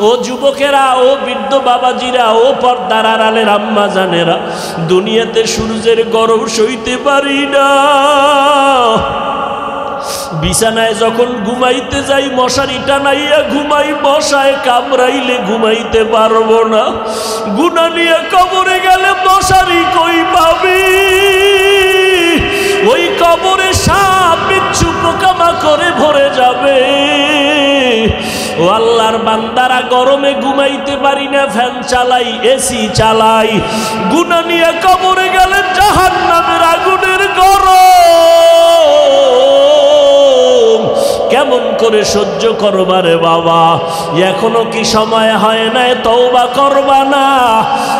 ও যুবকেরা, ও বৃদ্ধ বাবাজিরা, ও পর্দার আড়ালের আম্মা জানেরা, দুনিয়াতে সূর্যের গরম সইতে পারি না। বিছানায় যখন ঘুমাইতে যাই মশারি টানাইয়া ঘুমাই, মশায় কামড়াইলে ঘুমাইতে পারবো না। গুনাহ নিয়ে কবরে গেলে মশারি কই পাবি? ওই কবরে সাপ বিচ্ছু পোকামাকড়ে ভরে যাবে। ও আল্লাহর বান্দারা, গরমে ঘুমাইতে পারি না, ফ্যান চালাই, এসি চালাই। গুনাহ নিয়ে কবরে গেলে জাহান্নামের আগুনের গরম কেমন করে সহ্য করবা রে বাবা? এখনো কি সময় হয় নাই তওবা করবা না?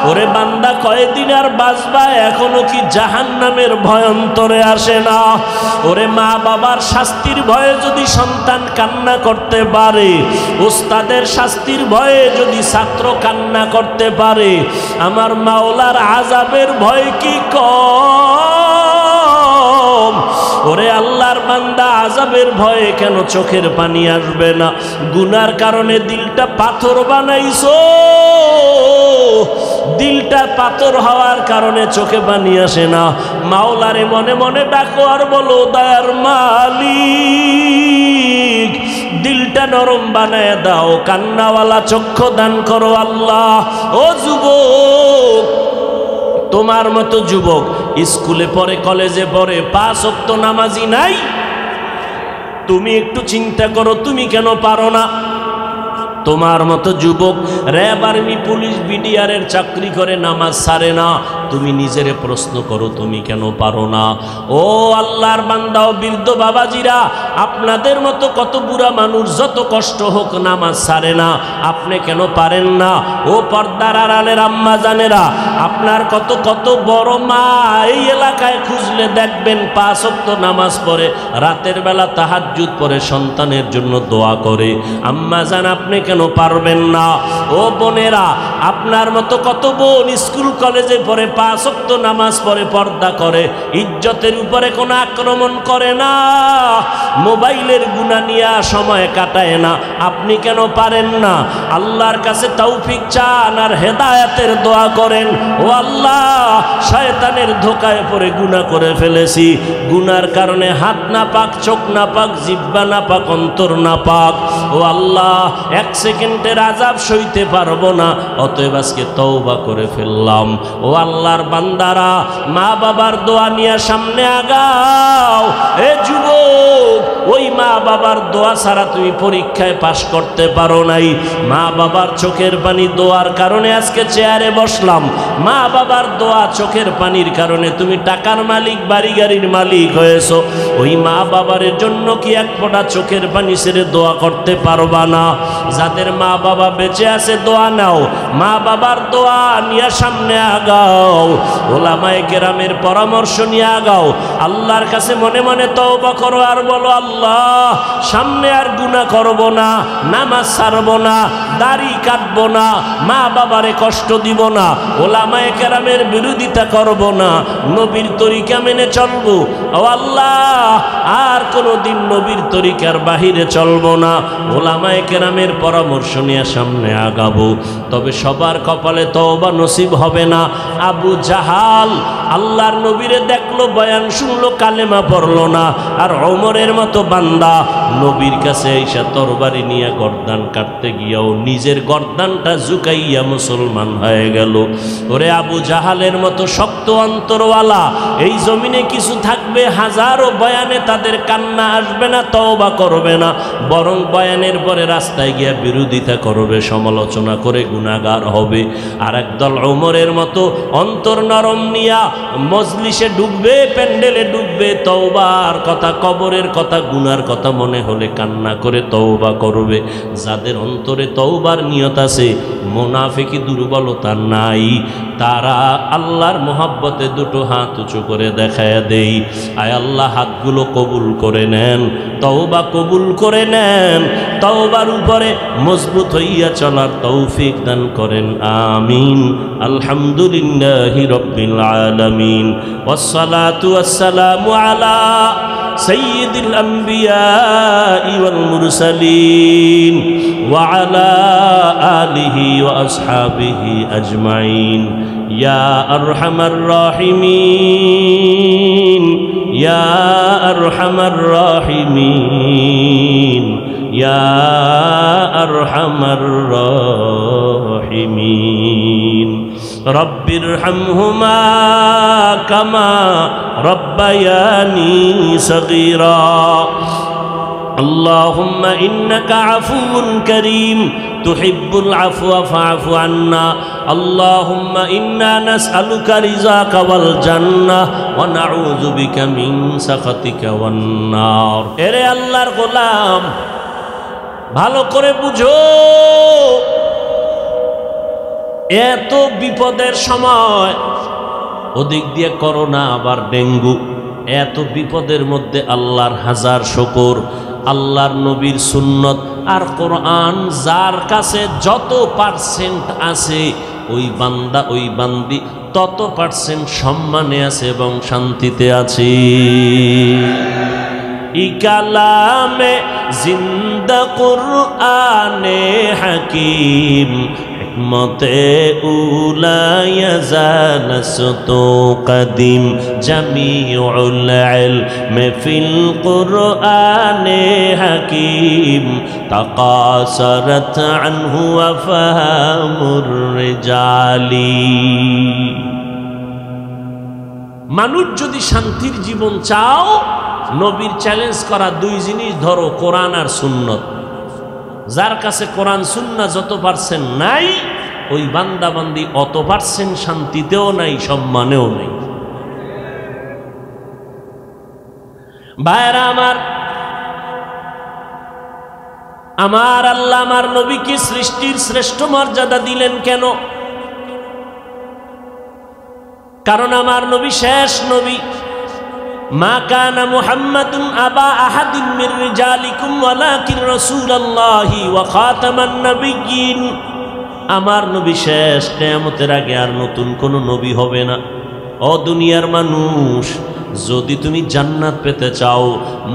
ওরে বান্দা, কয়দিন আর বাঁচবা? এখনো কি জাহান্নামের ভয় অন্তরে আসে না? ওরে মা বাবার শাস্তির ভয়ে যদি সন্তান কান্না করতে পারে, ওস্তাদের শাস্তির ভয়ে যদি ছাত্র কান্না করতে পারে, আমার মাওলার আযাবের ভয় কি কম? ওরে আল্লাহর বান্দা, আযাবের ভয়ে কেন চোখের পানি আসবে না? গুনার কারণে দিলটা পাথর বানাইছো, দিলটা পাথর হওয়ার কারণে চোখে পানি আসে না। মাওলারে মনে মনে ডাকো আর বলো, দয়ার মালিক, দিলটা নরম বানায় দাও, কান্নাওয়ালা চক্ষু দান করো আল্লাহ। ও যুবক, তোমার মতো যুবক স্কুলে পড়ে, কলেজে পড়ে, 5 ওয়াক্ত নামাজি নাই। তুমি একটু চিন্তা করো, তুমি কেন পারো না? তোমার মতো যুবক র্যাব, আর্মি, পুলিশ, বিডিআরের চাকরি করে, নামাজ ছাড়ে না। তুমি নিজেরে প্রশ্ন করো, তুমি কেন পারো না? ও আল্লাহর বান্দা, ও বৃদ্ধ বাবাজিরা, আপনাদের মতো কত বুড়া মানুষ যত কষ্ট হোক নামাজ ছাড়ে না, আপনি কেন পারেন না? ও পর্দার আড়ালের আম্মা জানেরা, আপনার কত কত বড় মা এই এলাকায় খুঁজলে দেখবেন 5 ওয়াক্ত নামাজ পড়ে, রাতের বেলা তাহাজ্জুদ পড়ে, সন্তানের জন্য দোয়া করে। আম্মা জান, আপনি কেন পারবেন না? ও বোনেরা, আপনার মতো কত বোন স্কুল কলেজে পড়ে, 5 ওয়াক্ত নামাজ পড়ে, পর্দা করে, ইজ্জতের উপরে কোনো আক্রমণ করে না, মোবাইলের গুনাহ নিয়ে সময় কাটায় না। আপনি কেন পারেন না? আল্লাহর কাছে তৌফিক চান আর হেদায়েতের দোয়া করেন। ও আল্লাহ, শয়তানের ধোকায় পড়ে গুনাহ করে ফেলেছি, গুনার কারণে হাত না পাক, চোখ না পাক, জিহ্বা না পাক, অন্তর না পাক। ও আল্লাহ, 1 সেকেন্ডের আযাব সইতে পারবো না, অতএব আজকে তওবা করে ফেললাম। ও আল্লাহর বান্দারা, মা বাবার দোয়া নিয়ে সামনে আগাও। এ যুবক, ওই মা বাবার দোয়া ছাড়া তুমি পরীক্ষায় পাশ করতে পারো নাই। মা বাবার চোখের পানি দোয়ার কারণে আজকে চেয়ারে বসলাম। মা বাবার দোয়া, চোখের পানির কারণে তুমি টাকার মালিক, বাড়ি গাড়ির মালিক হয়েছো। ওই মা বাবার জন্য কি এক ফোঁটা চোখের পানি ছেড়ে দোয়া করতে পারবা না? যাদের মা বাবা বেঁচে আছে দোয়া নাও, মা বাবার দোয়া নিয়ে সামনে আগাও, ওলামায়ে কেরামের পরামর্শ নিয়ে আগাও। আল্লাহর কাছে মনে মনে তওবা করো আর বলো, আল্লাহ, সামনে আর গুনাহ করব না, নামাজ ছাড়বো না, দাড়ি কাটবো না, মা বাবারে কষ্ট দিব না, ওলামায়ে কেরামের বিরোধিতা করব না, নবীর তরিকা মেনে চলবো। ও আল্লাহ, আর কোনোদিন নবীর তরিকার বাহিরে চলবো না, ওলামায়ে কেরামের পরামর্শ নিয়ে সামনে আগাবো। তবে সবার কপালে তওবা নসিব হবে না। আবু জাহাল আল্লাহর নবীরে দেখলো, বয়ান শুনলো, কালেমা পড়লো না। আর ওমরের মতো বান্দা নবীর কাছে আইসা তরবারি নিয়ে গর্দান কাটতে গিয়াও নিজের গর্দানটা ঝুঁকাইয়া মুসলমান হয়ে গেল। ওরে আবু জাহালের মতো শক্ত অন্তরওয়ালা এই জমিনে কিছু থাকবে, হাজারো বয়ানে তাদের কান্না আসবে না, তওবা করবে না, বরং বয়ানের পরে রাস্তায় গিয়া বিরোধিতা করবে, সমালোচনা করে গুনাহগার হবে। আর একদল ওমরের মতো অন্তর নরম নিয়া মজলিসে ডুববে, প্যান্ডেলে ডুববে, তওবার কথা, কবরের কথা, গুনার কথা মনে হলে কান্না করে তওবা করবে। যাদের অন্তরে তওবার নিয়ত আছে, মুনাফিকি দুর্বলতা নাই, তারা আল্লাহর মোহাব্বতে দুটো হাত উঁচু করে দেখায় দেই, আয় আল্লাহ হাতগুলো কবুল করে নেন, তওবা কবুল করে নেন, তওবার উপরে মজবুত হইয়া চলার তৌফিক দান করেন, আমিন। আলহামদুলিল্লাহি রাব্বিল আলামিন, ওয়াসসালাতু ওয়াসসালামু আলা সাইয়্যিদিল আমবিয়া ওয়াল মুরসালিন ওয়া আলা آله وأصحابه أجمعين يا أرحم الراحمين يا أرحم الراحمين يا أرحم الراحمين رب ارحمهما كما ربياني صغيرا اللهم إنك عفو كريم تحب العفو فاعف عنا اللهم إنا نسألك رضاك والجنة ونعوذ بك من سخطك والنار এরে আল্লাহর গোলাম ভালো করে বুঝো এত বিপদের সময় ওদিক দিয়ে করোনা আবার ডেঙ্গু এত বিপদের মধ্যে আল্লাহর হাজার শুকর আল্লাহর নবীর সুন্নত আর কোরআন যার কাছে যত পার্সেন্ট আছে ওই বান্দা ওই বান্দি তত পার্সেন্ট সম্মানে আছে এবং শান্তিতে আছে ইকালামে জিন্দা কুরআনে হাকিম হিকমতে উলা ইয়াজালসতু কদিম জামিউল ইলমি ফিল কুরআনে হাকিম তাকাসারাত আনহু আফহামুর রিজালি মানুষ যদি শান্তির জীবন চাও নবীর চ্যালেঞ্জ করা দুই জিনিস ধরো কোরআন আর সুন্নত যার কাছে কোরআন সুন্নাহ যত পার্সেন্ট নাই ওই বান্দা বান্দি অত পার্সেন্ট শান্তিতেও নাই সম্মানেও নাই ভাইরা আমার আল্লাহ আমার নবীকে সৃষ্টির শ্রেষ্ঠ মর্যাদা দিলেন কেন কারণ আমার নবী শেষ নবী মা কানা মুহাম্মাদুন আবা আহাদিন মির রিজালিকুম ওয়ালাকিন রাসূলুল্লাহি ওয়া খাতামান নাবিয়্যিন আমার নবী শেষ কিয়ামতের আগে আর নতুন কোন নবী হবে না ও দুনিয়ার মানুষ যদি তুমি জান্নাত পেতে চাও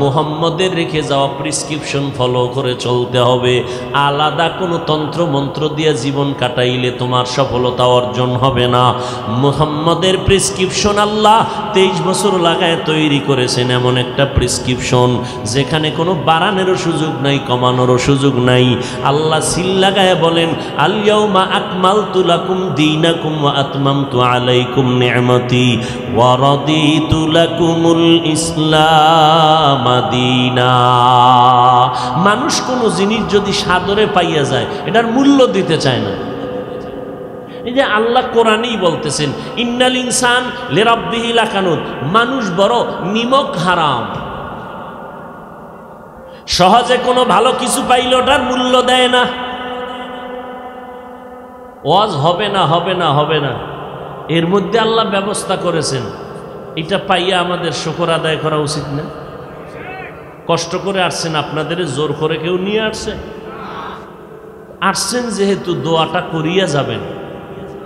মুহাম্মদের রেখে যাওয়া প্রেসক্রিপশন ফলো করে চলতে হবে আলাদা কোনো তন্ত্র মন্ত্র দিয়ে জীবন কাটাইলে তোমার সফলতা অর্জন হবে না মুহাম্মদের প্রেসক্রিপশন আল্লাহ 23 বছর লাগায় তৈরি করেছেন এমন একটা প্রেসক্রিপশন যেখানে কোনো বাড়ানোরও সুযোগ নাই কমানোরও সুযোগ নাই আল্লাহ সিল লাগায় বলেন আল ইয়াউমা আকমালতু লাকুম দীনাকুম ওয়া আতমামতু আলাইকুম নি'মাতি ওয়া রাদিতু লাকুমুল ইসলাম দীনা মানুষ কোনো জিনিস যদি সাদরে পাইয়া যায় এটার মূল্য দিতে চায় না এই যে আল্লাহ কোরআনেই বলতেছেন ইন্নাল ইনসান লিরাব্বিহি লাকানুত মানুষ বড় নিমক হারাম সহজে কোনো ভালো কিছু পাইলে ওটার মূল্য দেয় না ওয়াজ হবে না হবে না হবে না এর মধ্যে আল্লাহ ব্যবস্থা করেছেন এটা পাইয়া আমাদের শুকর আদায় করা উচিত না কষ্ট করে আসছেন আপনাদের জোর করে কেউ নিয়ে আসছেন যেহেতু দোয়াটা করিয়া যাবেন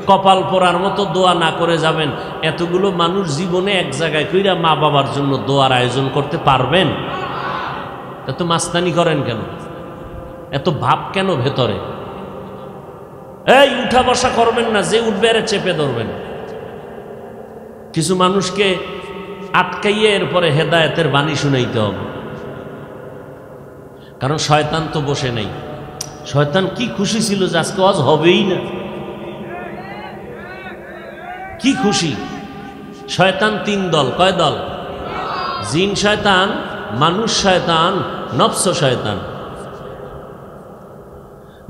কপাল পরার মতো দোয়া না করে যাবেন এতগুলো মানুষ জীবনে এক জায়গায় কইরা মা বাবার জন্য দোয়ার আয়োজন করতে পারবেন এত মাস্তানি করেন কেন এত ভাব কেন ভেতরে এই উঠা বসা করবেন না যে উঠবে আরে চেপে ধরবেন কিছু মানুষকে আটকাইয়ে এরপরে হেদায়েতের বাণী শুনাইতে হবে কারণ শয়তান তো বসে নেই শয়তান কি খুশি ছিল যে আজকে ওয়াজ হবেই না কি খুশি শয়তান তিন দল কয় দল জিন শয়তান মানুষ শয়তান নফস শয়তান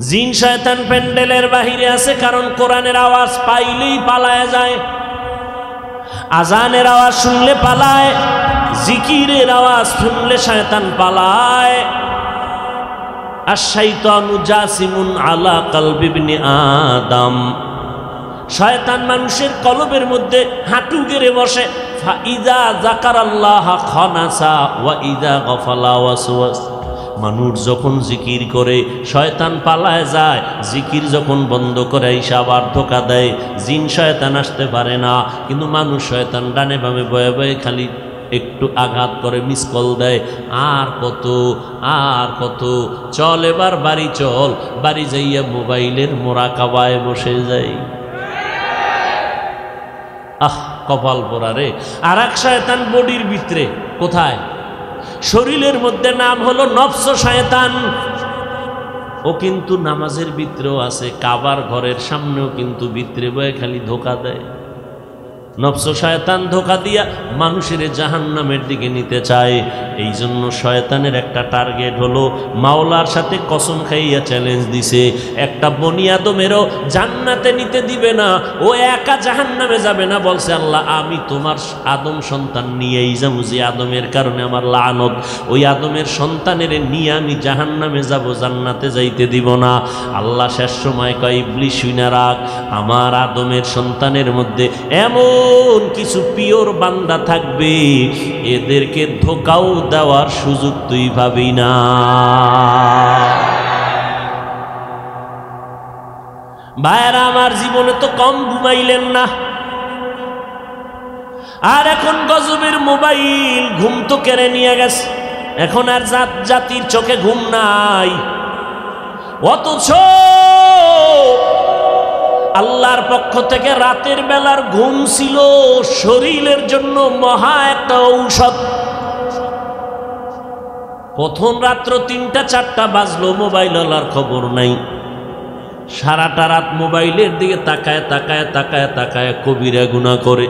জিন শয়তান প্যান্ডেলের বাহিরে আছে কারণ কোরআনের আওয়াজ পাইলেই পালায় যায় আজানের আওয়াজ শুনলে পালায় জিকিরের আওয়াজ শুনলে শয়তান পালায় আশ-শাইতানু জাসিমুন আলা কলবি ইবনে আদম শয়তান মানুষের কলবের মধ্যে হাঁটু গেড়ে বসে ফাইদা যাকারাল্লাহ খানাসা ওয়া ইদা গফালা ওয়াসওয়াস মানুষ যখন জিকির করে শয়তান পালায় যায় জিকির যখন বন্ধ করে আইসা আবার ধোকা দেয় জিন শয়তান আসতে পারে না কিন্তু মানুষ শয়তান ডানে বামে বয়ে বয়ে খালি একটু আঘাত করে মিস কল দেয়, আর কত চল এবার বাড়ি চল, বাড়ি যাইয়া মোবাইলের মোরাকাবায় বসে যাই। কপাল পোড়া রে। আর এক শয়তান বডির ভিতরে, কোথায়? শরীরের মধ্যে, নাম হলো নফস শয়তান। ও কিন্তু নামাজের ভিতরেও আছে, কাবার ঘরের সামনেও কিন্তু ভিতরে বয়ে খালি ধোকা দেয়। নফস শয়তান ধোকা দিয়া মানুষের জাহান্নামের দিকে নিতে চায়। এই জন্য শয়তানের একটা টার্গেট হলো, মাওলার সাথে কসম খাইয়া চ্যালেঞ্জ দিছে, একটা বনি আদমেরও জান্নাতে নিতে দিবে না, ও একা জাহান্নামে যাবে না। বলছে আল্লাহ, আমি তোমার আদম সন্তান নিয়েই যাবো, যে আদমের কারণে আমার লানত, ওই আদমের সন্তানের নিয়ে আমি জাহান্নামে যাব, জান্নাতে যাইতে দিব না। আল্লাহ শেষ সময় কয়, ইবলিস শুইনা রাখ, আমার আদমের সন্তানের মধ্যে এমন কিছু পিওর বান্দা থাকবে, এদেরকে ধোকাও দেওয়ার সুযোগ তুই ভাবি না। ভাইরা আমার, জীবনে তো কম ঘুমাইলেন না, আর এখন গজবের মোবাইল ঘুম তো কেড়ে নিয়ে গেছে। এখন আর জাতির চোখে ঘুম নাই, অথচ আল্লাহর পক্ষ থেকে রাতের বেলার ঘুম ছিল শরীরের জন্য মহা একটা ঔষধ। প্রথম রাত্র ৩টা-৪টা বাজলো, মোবাইল আলার খবর নাই। সারাটা রাত মোবাইলের দিকে তাকায় তাকায় তাকায় তাকায় কবিরা গুনাহ করে,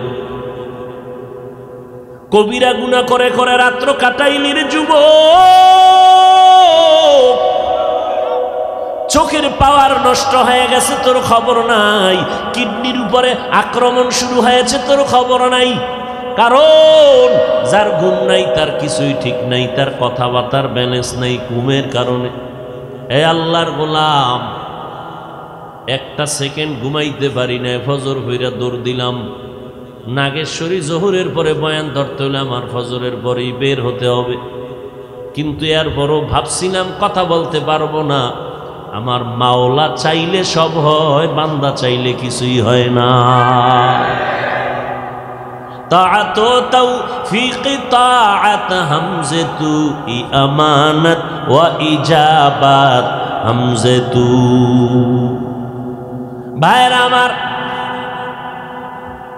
কবিরা গুনাহ করে করে রাত্র কাটাইলির যুবক। চোখের পাওয়ার নষ্ট হয়ে গেছে, তোর খবর নাই। কিডনির উপরে আক্রমণ শুরু হয়েছে, তোর খবর নাই। কারণ যার ঘুম নাই তার কিছুই ঠিক নাই, তার কথাবার্তার ব্যালেন্স নাই ঘুমের কারণে। হে আল্লাহর গোলাম, একটা সেকেন্ড ঘুমাইতে পারি না, ফজর হইরা দৌড় দিলাম। নাগেশ্বরী জোহরের পরে বয়ান ধরতে হলে আমার ফজরের পরেই বের হতে হবে, কিন্তু এরপরও ভাবছিলাম কথা বলতে পারবো না। আমার মাওলা চাইলে সব হয়, বান্দা চাইলে কিছুই হয় না। তাআত তাওফীক তাআত হামজাতু আমানাত ওয়া ইজাবাত হামজাতু। ভাইরা আমার,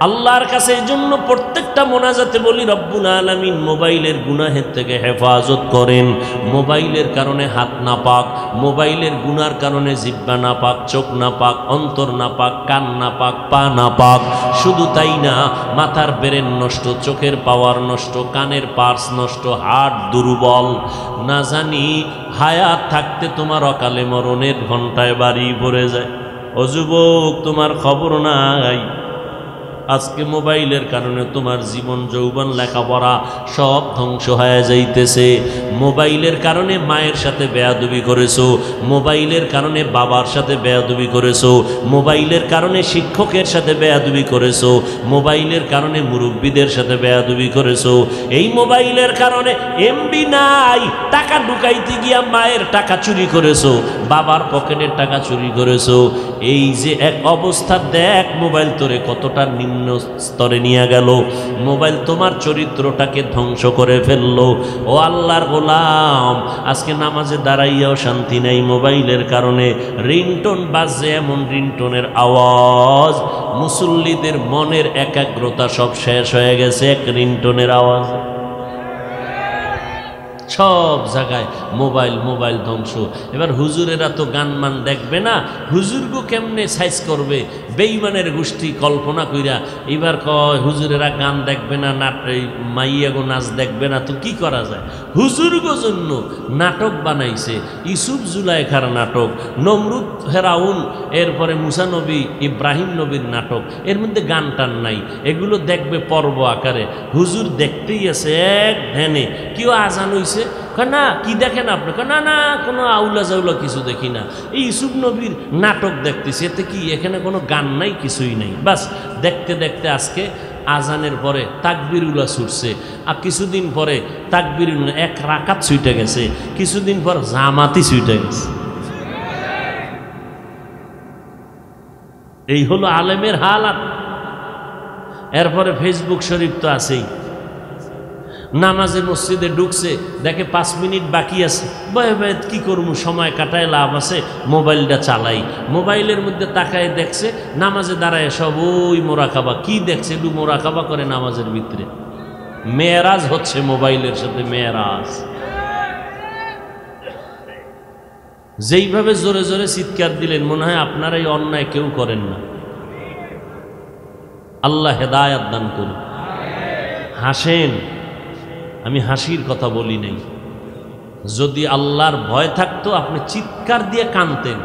আল্লাহর কাছে এই জন্য প্রত্যেকটা মোনাজাতে বলি, রব্বুল আলামিন মোবাইলের গুনাহের থেকে হেফাজত করেন। মোবাইলের কারণে হাত না পাক, মোবাইলের গুনার কারণে জিহ্বা না পাক, চোখ না পাক, অন্তর না পাক, কান না পাক, পা না পাক। শুধু তাই না, মাথার ব্রেন নষ্ট, চোখের পাওয়ার নষ্ট, কানের পার্স নষ্ট, হার্ট দুর্বল। না জানি হায়াত থাকতে তোমার অকালে মরণের ঘন্টায় বাড়ি পড়ে যায়। ও যুবক, তোমার খবর নাই, আজকে মোবাইলের কারণে তোমার জীবন যৌবন লেখাপড়া সব ধ্বংস হয়ে যাইতেছে। মোবাইলের কারণে মায়ের সাথে বেয়াদবি করেছো, মোবাইলের কারণে বাবার সাথে বেয়াদবি করেছো, মোবাইলের কারণে শিক্ষকের সাথে বেয়াদবি করেছো, মোবাইলের কারণে মুরব্বীদের সাথে বেয়াদবি করেছো। এই মোবাইলের কারণে এমবি নাই, টাকা ঢুকাইতে গিয়া মায়ের টাকা চুরি করেছো, বাবার পকেটের টাকা চুরি করেছো। এই যে এক অবস্থা, দেখ মোবাইল তোরে কতটা নিম্ন স্তরে নিয়ে গেল। মোবাইল তোমার চরিত্রটাকে ধ্বংস করে ফেললো। ও আল্লাহর গোলাম, আজকে নামাজে দাঁড়াইয়াও শান্তি নেই মোবাইলের কারণে। রিংটোন বাজে, এমন রিংটোনের আওয়াজ, মুসল্লিদের মনের একাগ্রতা সব শেষ হয়ে গেছে এক রিংটোনের আওয়াজ। সব জায়গায় মোবাইল, মোবাইল ধ্বংস। এবার হুজুরেরা তো গান মান দেখবে না, হুজুরগো কেমনে সাইজ করবে? বেঈমানের গোষ্ঠী কল্পনা কইরা এবার কয় হুজুরেরা গান দেখবে না, মাইয়াগো নাচ দেখবে না, তো কি করা যায়? হুজুরগো জন্য নাটক বানাইছে, ইউসুফ জুলাইখার নাটক, নমরুদ ফেরাউন, এরপরে মুসা নবী, ইব্রাহিম নবীর নাটক। এর মধ্যে গান টান নাই, এগুলো দেখবে পর্ব আকারে। হুজুর দেখতেই আছে এক ধ্যানে। কেউ আজান হইছে, না কি দেখেন আপনি? না না, কোনো আউলা জাউলা কিছু দেখি না, এই ইউসুফ নবীর নাটক দেখতেছি। এতে কি, এখানে কোনো গান নাই, কিছুই নাই। বাস দেখতে দেখতে আজকে আজানের পরে তাকবিরুল্লাহ ছুটছে, আর কিছুদিন পরে তাকবিরুল্লাহ এক রাকাত ছুটে গেছে, কিছুদিন পর জামাতি ছুটে গেছে। এই হলো আলেমের হালাত। এরপরে ফেসবুক শরীফ তো আছেই। নামাজে মসজিদে ঢুকছে, দেখে 5 মিনিট বাকি আছে, ভয়ে ভয়ে কি করবো, সময় কাটায় লাভ আছে, মোবাইলটা চালাই। মোবাইলের মধ্যে তাকায় দেখছে নামাজে দাঁড়ায় সব ওই মোরাকাবা। কি দেখছে? একটু মোরাকাবা করে নামাজের ভিতরে। মেয়েরাজ হচ্ছে মোবাইলের সাথে মেয়েরাজ। যেইভাবে জোরে জোরে চিৎকার দিলেন, মনে হয় আপনারা এই অন্যায় কেউ করেন না। আল্লাহ হেদায়াত দান করুন। হাসেন, আমি হাসির কথা বলি নাই। যদি আল্লাহর ভয় থাকতো আপনি চিৎকার দিয়ে কাঁদতেন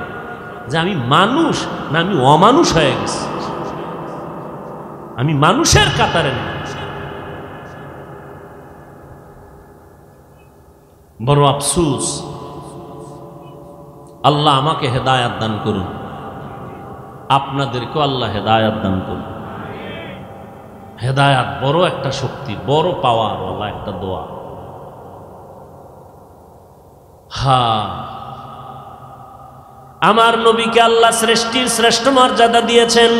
যে আমি মানুষ না আমি অমানুষ হয়ে গেছি, আমি মানুষের কাতারে না। বড় আফসোস। আল্লাহ আমাকে হেদায়াত দান করুন, আপনাদেরকেও আল্লাহ হেদায়াত দান করুন। হেদায়াত বড় একটা শক্তি, বড় পাওয়ার ওয়ালা একটা দোয়া। আমার নবীকে আল্লাহ সৃষ্টির শ্রেষ্ঠ মর্যাদা দিয়েছেন।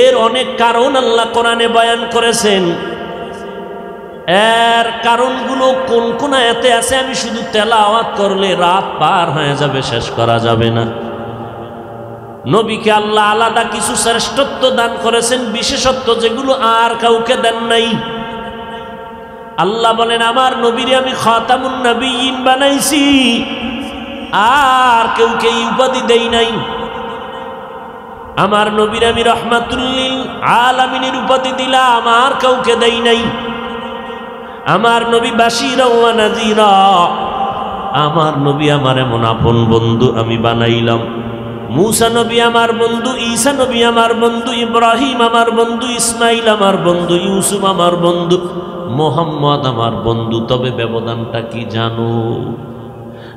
এর অনেক কারণ আল্লাহ কোরআনে বয়ান করেছেন। এর কারণগুলো কোন কোন আয়াতে আছে আমি শুধু তেলাওয়াত করলে রাত পার হয়ে যাবে, শেষ করা যাবে না। নবীকে আল্লাহ আলাদা কিছু শ্রেষ্ঠত্ব দান করেছেন, বিশেষত্ব যেগুলো আর কাউকে দেন নাই। আল্লাহ বলেন আমার নবীরে আমি খাতামুন নবিয়্যিন বানাইছি, আর কেউকে এই উপাধি দেই নাই। আমার নবীরে আমি রাহমাতুল লিল আলামিনের উপাধি দিলাম, আর কাউকে দেই নাই। আমার নবী বাশীরা ওয়া নাযীরা, আমার নবী আমার এমন আপন বন্ধু আমি বানাইলাম। মুসা নবী আমার বন্ধু, ঈসা নবী আমার বন্ধু, ইব্রাহিম আমার বন্ধু, ইসমাইল আমার বন্ধু, ইউসুফ আমার বন্ধু, মোহাম্মদ আমার বন্ধু। তবে ব্যবধানটা কি জানো?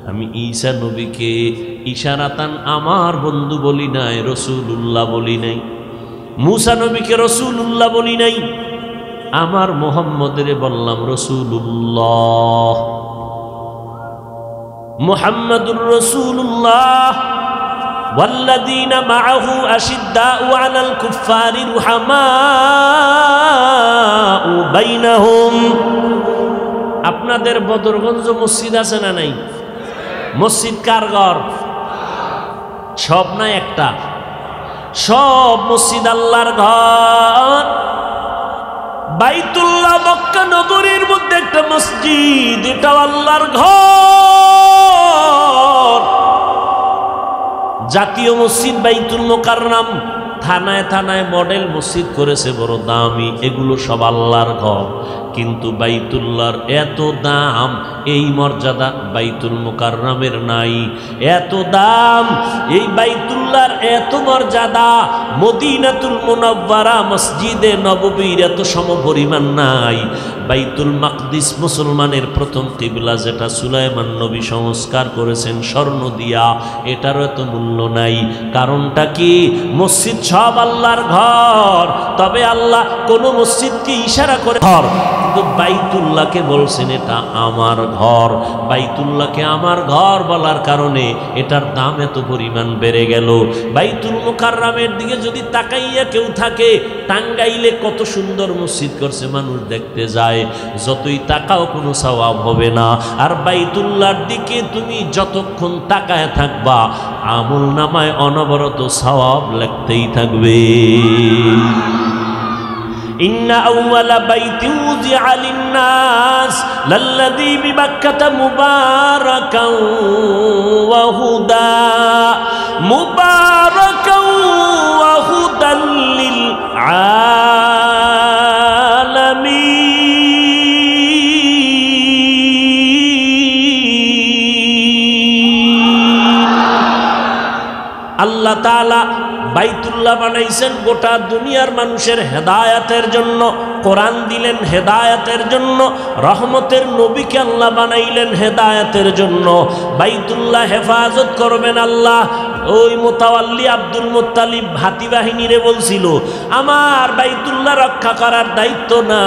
আমি ঈসা নবীকে ইশারাতান আমার বন্ধু বলি নাই, রসুলুল্লাহ বলি নাই। মুসা নবীকে রসুলুল্লাহ বলি নাই। আমার মোহাম্মদের বললাম রসুলুল্লাহ, মুহাম্মাদুর রসুলুল্লাহ। ওয়াল্লাযীনা মাআহু আশিদ্দাউ আলাল কুফফারি রুহামাউ বাইনাহুম। আপনাদের বদরগঞ্জ মসজিদ আছে না নাই? মসজিদ কার ঘর? সব না একটা? সব মসজিদ আল্লাহর ঘর। বাইতুল্লাহ মক্কা নগরীর মধ্যে একটা মসজিদ, এটা আল্লাহর ঘর। জাতীয় মসজিদ বাইতুল মুকাররম, থানায় থানায় মডেল মসজিদ করেছে বড় দামি, এগুলো সব আল্লাহর ঘর। কিন্তু বাইতুল্লাহর এত দাম, এই মর্যাদা বাইতুল মুকাররমের নাই। এত দাম এই বাইতুল্লাহর, এত মর্যাদা মদিনাতুল মুনাওয়ারা মসজিদে নববীর এত সমপরিমাণ নাই। বাইতুল মাকদিস মুসলমানের প্রথম কিবলা, যেটা সুলাইমান নবী সংস্কার করেছেন স্বর্ণ দিয়া, এটারও এত মূল্য নাই। কারণটা কি? মসজিদ সব আল্লাহর ঘর, তবে আল্লাহ কোন মসজিদকে ইশারা করে ঘর, কিন্তু বাইতুল্লাহকে বলছেন এটা আমার ঘর। বাইতুল্লাহকে আমার ঘর বলার কারণে এটার দাম এত পরিমাণ বেড়ে গেল। বাইতুল মুকাররমের দিকে যদি তাকাইয়া কেউ থাকে, টাঙ্গাইলে কত সুন্দর মসজিদ করছে, মানুষ দেখতে যায়, যতই তাকাও কোনো সওয়াব হবে না। আর বাইতুল্লাহর দিকে তুমি যতক্ষণ তাকায় থাকবা, আমল নামায় অনবরত সওয়াব লাগতেই থাকবে। ইন্না আউওয়ালা বাইতিন উযিআ লিন-নাস লাল্লাযী বিবাক্কাতা মুবারাকান ওয়া হুদা, মুবারাকান ওয়া হুদাল লিল আলামিন। আল্লাহ তাআলা বাইতুল্লাহ বানাইছেন গোটা দুনিয়ার মানুষের হেদায়াতের জন্য। কোরআন দিলেন হেদায়াতের জন্য, রহমতের নবীকে আল্লাহ বানাইলেন হেদায়াতের জন্য। বাইতুল্লাহ হেফাজত করবেন আল্লাহ। ওই মুতাওয়াল্লি আব্দুল মুত্তালিব হাতি বাহিনীরে বলছিল, আমার বাইতুল্লাহ রক্ষা করার দায়িত্ব না,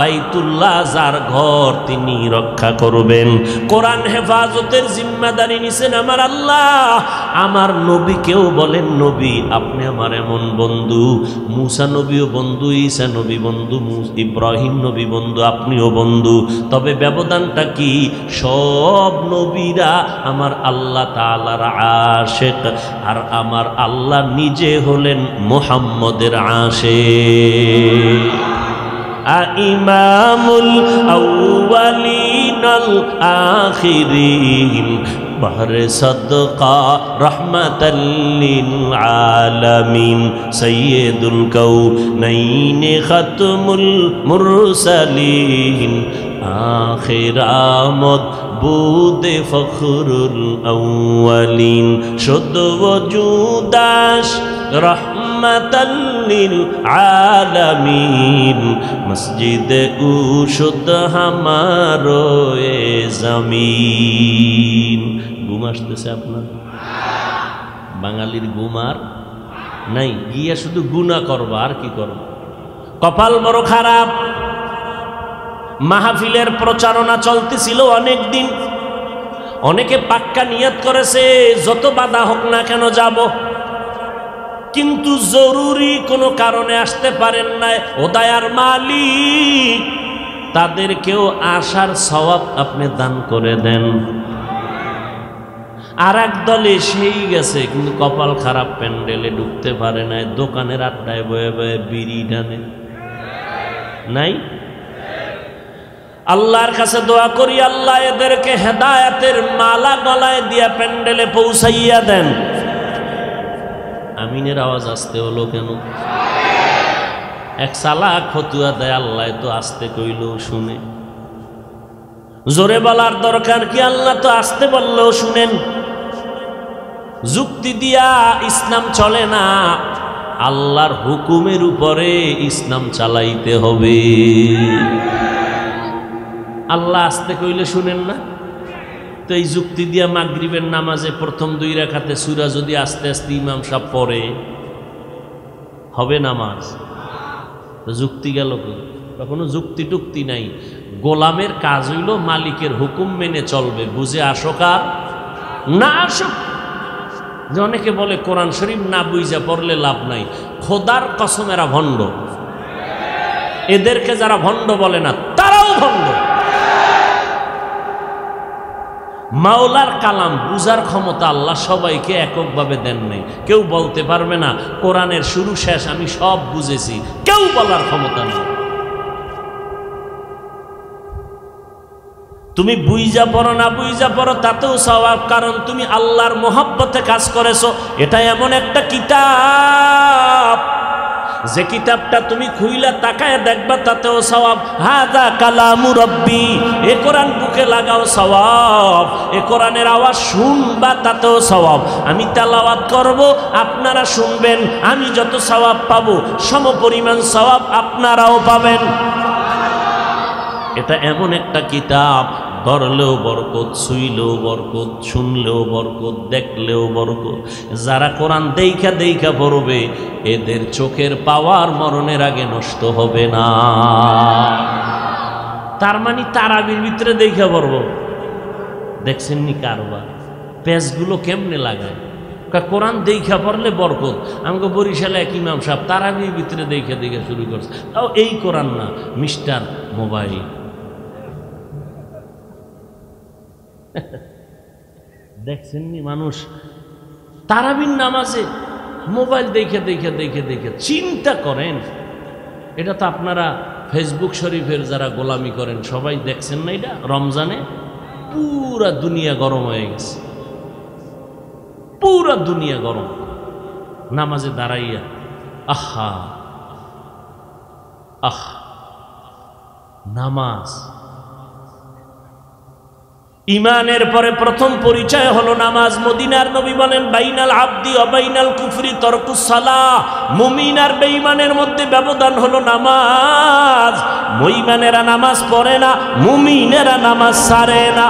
বাইতুল্লাহ যার ঘর তিনি রক্ষা করবেন। কোরআন হেফাজতের জিম্মাদারি নিছেন আমার আল্লাহ। আমার নবীকেও বলেন, নবী আপনি আমার এমন বন্ধু, মুসা নবীও বন্ধু, ঈসা নবী বন্ধু, ইব্রাহিম নবী বন্ধু, আপনিও বন্ধু। তবে ব্যবধানটা কি? সব নবীরা আমার আল্লাহ তাআলার আশিক, আর আমার আল্লাহ নিজে হলেন মুহাম্মদের আশিক। ইমামুল আউয়ালিন আল আখিরিন বাহরে সদকা রহমাতাল লিল আলামিন সাইয়্যিদুল কাউনাইন খাতমুল মুরসালিন আখির আমদ বুদে ফখরুল আউয়ালিন শুদ্ধ ওজুদাস রহমাতাল লিল আলামিন মসজিদ উশুদ হামারো এ জমিন। ঘুম আসতেছে আপনার? বাঙালির ঘুম আর নাই, গিয়া শুধু গুনাহ করবা আর কি করবা। কপাল বড় খারাপ। মাহফিলের প্রচারণা চলতেছিল অনেক দিন, অনেকে পাক্কা নিয়ত করেছে যত বাধা হোক না কেন যাব, কিন্তু জরুরি কোনো কারণে আসতে পারেন নাই। ও দয়ার মালিক, তাদেরকেও আসার সওয়াব আপনি দান করে দেন। আর এক দলে সেই গেছে, কিন্তু কপাল খারাপ, প্যান্ডেলে ঢুকতে পারে নাই, দোকানের আড্ডায় বয়ে বয়ে বিড়ি টানে। নাই? আল্লাহর কাছে দোয়া করি, আল্লাহ এদেরকে হেদায়েতের মালা গলায় দিয়া প্যান্ডেলে পৌঁছাইয়া দেন। আমিনের আওয়াজ আসতে হলো কেন? এক সালাক ফতুয়া দেয়, আল্লাহ তো আসতে কইলেও শুনে। জোরে বলার দরকার কি? আল্লাহ তো আসতে বললেও শুনেন। যুক্তি দিয়া ইসলাম চলে না, আল্লাহর হুকুমের উপরে ইসলাম চালাইতে হবে। আল্লাহ আসতে কইলে শুনেন না, তো এই যুক্তি দিয়া মাগরিবের নামাজে প্রথম 2 রাকাতে সূরা যদি আস্তে আস্তে ইমাম সাহেব পড়ে, হবে নামাজ? তো যুক্তি গেল কই? কোনো যুক্তি টুক্তি নাই। গোলামের কাজ হইল মালিকের হুকুম মেনে চলবে, বুঝে আসুক আর না আসুক। যে অনেকে বলে কোরআন শরীফ না বুঝা পড়লে লাভ নাই। খোদার কসম এরা ভণ্ড। এদেরকে যারা ভণ্ড বলে না, তারাও ভণ্ড। মাওলার কালাম বুঝার ক্ষমতা আল্লাহ সবাইকে এককভাবে দেন নাই। কেউ বলতে পারবে না কোরআনের শুরু শেষ আমি সব বুঝেছি, কেউ বলার ক্ষমতা নেই। তুমি বুইজা পড়ো না বুইজা পড়ো তাতেও সওয়াব, কারণ তুমি আল্লাহর মহব্বতে কাজ করেছো। এটা এমন একটা কিতাব, যে কিতাবটা তুমি খুইলা তাকায় দেখবা তাতেও সওয়াব। হাদা কালামু রব্বি, এ কোরআন বুকে লাগাও সওয়াব। এ কোরআনের আওয়াজ শুনবা তাতেও সওয়াব। আমি তেলাওয়াত করব, আপনারা শুনবেন, আমি যত সওয়াব পাবো সমপরিমাণ সওয়াব আপনারাও পাবেন। এটা এমন একটা কিতাব, ধরলেও বরকত, ছুইলেও বরকত, শুনলেও বরকত, দেখলেও বরকত। যারা কোরআন দেইখা দেইখা পড়বে, এদের চোখের পাওয়ার মরণের আগে নষ্ট হবে না। তার মানে তারাবির ভিতরে দেইখা পড়ব। দেখছেন নি কারবার পেজগুলো কেমনে লাগায়? কোরআন দেইখা পড়লে বরকত। আমাকে বরিশালে এক ইমাম সাহেব তারাবির ভিতরে দেইখা দেইখা শুরু করছে। তাও এই কোরআন না, মিস্টার মোবাইল। দেখছেন নি মানুষ তারাবির নামাজে মোবাইল দেখে দেখে দেখে দেখে। চিন্তা করেন, এটা তো আপনারা ফেসবুক শরীফের যারা গোলামি করেন সবাই দেখছেন না? এটা রমজানে পুরা দুনিয়া গরম হয়ে গেছে, পুরা দুনিয়া গরম। নামাজে দাঁড়াইয়া আহা আহ, নামাজ ইমানের পরে প্রথম পরিচয় হলো নামাজ। মদিনার নবী বলেন, বাইনাল আবদি ওয়া বাইনাল কুফরি তারকুস সালাহ। মুমিন আর বেঈমানের মধ্যে ব্যবধান হলো নামাজ। মুমিনেরা নামাজ পড়ে না, মুমিনেরা নামাজ ছাড়ে না।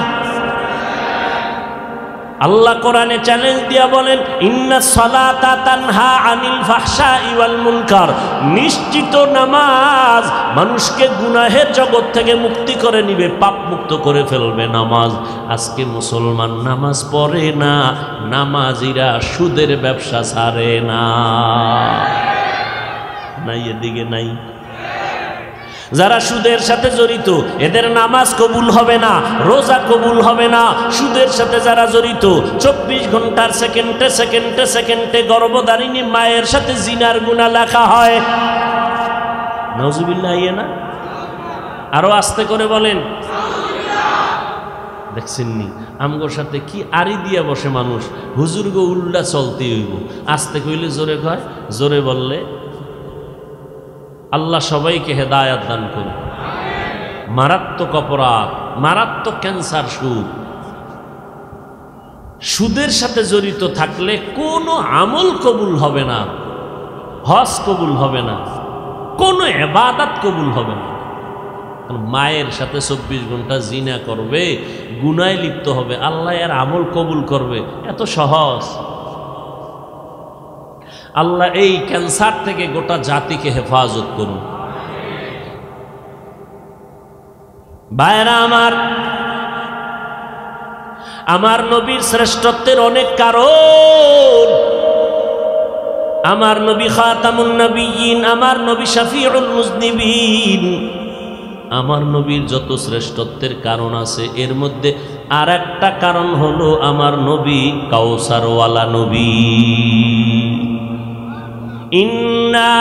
আল্লাহ কোরআনে চ্যালেঞ্জ দিয়া বলেন, ইন্নাস সালাতা তানহা আনিল ফাহশাই ওয়াল মুনকার, নিশ্চিত নামাজ মানুষকে গুনাহের জগৎ থেকে মুক্তি করে নিবে, পাপ মুক্ত করে ফেলবে নামাজ। আজকে মুসলমান নামাজ পড়ে না, নামাজিরা সুদের ব্যবসা ছাড়ে না। নাই এদিকে নাই? যারা সুদের সাথে জড়িত এদের নামাজ কবুল হবে না, রোজা কবুল হবে না। সুদের সাথে যারা জড়িত 24 ঘন্টার সেকেন্ডে সেকেন্ডে সেকেন্ডে গর্ভধারিণী মায়ের সাথে জিনার গুনাহ লেখা হয়। নাউজুবিল্লাহ, ইয়ে না? আরো আস্তে করে বলেন। দেখছেননি আমগোর সাথে কি আড়ি দিয়া বসে মানুষ, হুজুর গো উল্টা চলতে হইব। আস্তে কইলে জোরে কয়, জোরে বললে। আল্লাহ সবাইকে হেদায়াত দান করুন। মারাত্মক অপরাধ, মারাত্মক ক্যান্সার সুদ। সুদের সাথে জড়িত থাকলে কোনো আমল কবুল হবে না, হজ কবুল হবে না, কোনো ইবাদত কবুল হবে না। মায়ের সাথে 24 ঘন্টা জিনা করবে, গুনায় লিপ্ত হবে, আল্লাহ এর আমল কবুল করবে? এত সহজ? আল্লাহ এই ক্যান্সার থেকে গোটা জাতিকে হেফাজত করুন। ভাইরা আমার নবীর শ্রেষ্ঠত্বের অনেক কারণ। আমার নবী খাতামুন নবিয়্যিন, আমার নবী শাফিউল মুজনিবিন। আমার নবীর যত শ্রেষ্ঠত্বের কারণ আছে, এর মধ্যে আর একটা কারণ হলো আমার নবী কাউসারওয়ালা নবী। ইন্না